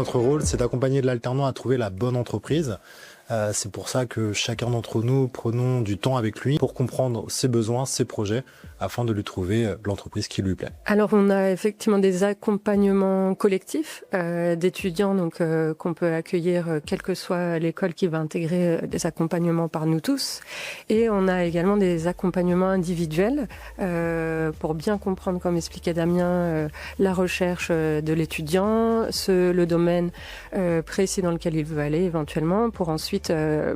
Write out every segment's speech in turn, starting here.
notre rôle, c'est d'accompagner l'alternant à trouver la bonne entreprise. C'est pour ça que chacun d'entre nous prenons du temps avec lui pour comprendre ses besoins, ses projets, afin de lui trouver l'entreprise qui lui plaît. Alors on a effectivement des accompagnements collectifs d'étudiants donc qu'on peut accueillir quelle que soit l'école qui va intégrer des accompagnements par nous tous. Et on a également des accompagnements individuels pour bien comprendre, comme expliquait Damien, la recherche de l'étudiant, le domaine précis dans lequel il veut aller éventuellement, pour ensuite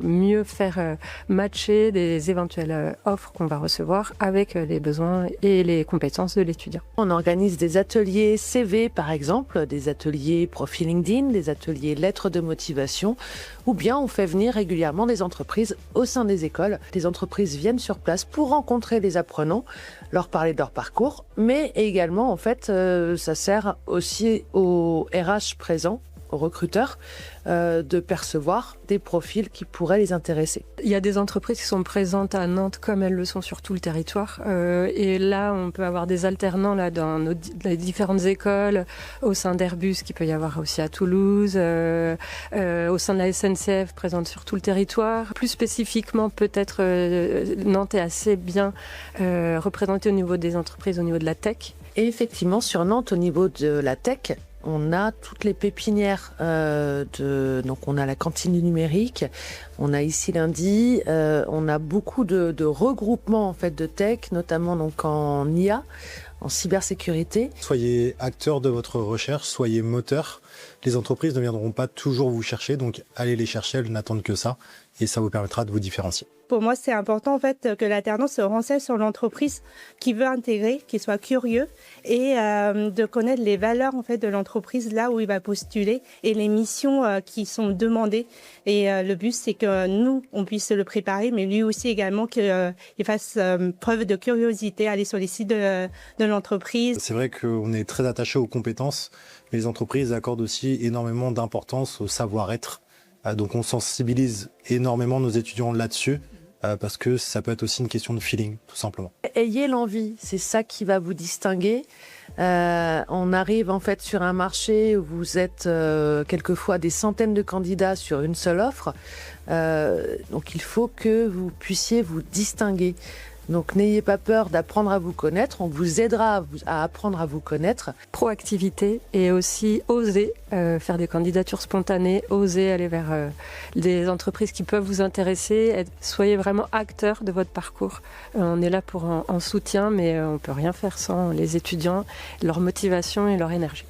mieux faire matcher des éventuelles offres qu'on va recevoir avec les besoins et les compétences de l'étudiant. On organise des ateliers CV par exemple, des ateliers profil LinkedIn, des ateliers lettres de motivation, ou bien on fait venir régulièrement des entreprises au sein des écoles. Les entreprises viennent sur place pour rencontrer les apprenants, leur parler de leur parcours, mais également en fait ça sert aussi aux RH présents, aux recruteurs, de percevoir des profils qui pourraient les intéresser. Il y a des entreprises qui sont présentes à Nantes comme elles le sont sur tout le territoire. Et là, on peut avoir des alternants là, dans les différentes écoles, au sein d'Airbus, qui peut y avoir aussi à Toulouse, au sein de la SNCF, présente sur tout le territoire. Plus spécifiquement, peut-être, Nantes est assez bien représentée au niveau des entreprises, au niveau de la tech. Et effectivement, sur Nantes, au niveau de la tech, on a toutes les pépinières donc on a la cantine du numérique, on a ici lundi, on a beaucoup de regroupements en fait de tech, notamment donc en IA, en cybersécurité. Soyez acteur de votre recherche, soyez moteur. Les entreprises ne viendront pas toujours vous chercher, donc allez les chercher, elles n'attendent que ça, et ça vous permettra de vous différencier. Pour moi, c'est important en fait que l'alternant se renseigne sur l'entreprise qu'il veut intégrer, qu'il soit curieux et de connaître les valeurs en fait de l'entreprise là où il va postuler et les missions qui sont demandées. Et le but, c'est que nous, on puisse le préparer, mais lui aussi également qu'il fasse preuve de curiosité, aller sur les sites de l'entreprise. C'est vrai qu'on est très attaché aux compétences, mais les entreprises accordent aussi énormément d'importance au savoir-être. Donc on sensibilise énormément nos étudiants là-dessus, parce que ça peut être aussi une question de feeling, tout simplement. Ayez l'envie, c'est ça qui va vous distinguer. On arrive en fait sur un marché où vous êtes quelquefois des centaines de candidats sur une seule offre. Donc il faut que vous puissiez vous distinguer. Donc n'ayez pas peur d'apprendre à vous connaître, on vous aidera à apprendre à vous connaître. Proactivité et aussi oser faire des candidatures spontanées, oser aller vers des entreprises qui peuvent vous intéresser. Soyez vraiment acteur de votre parcours. On est là pour en soutien, mais on ne peut rien faire sans les étudiants, leur motivation et leur énergie.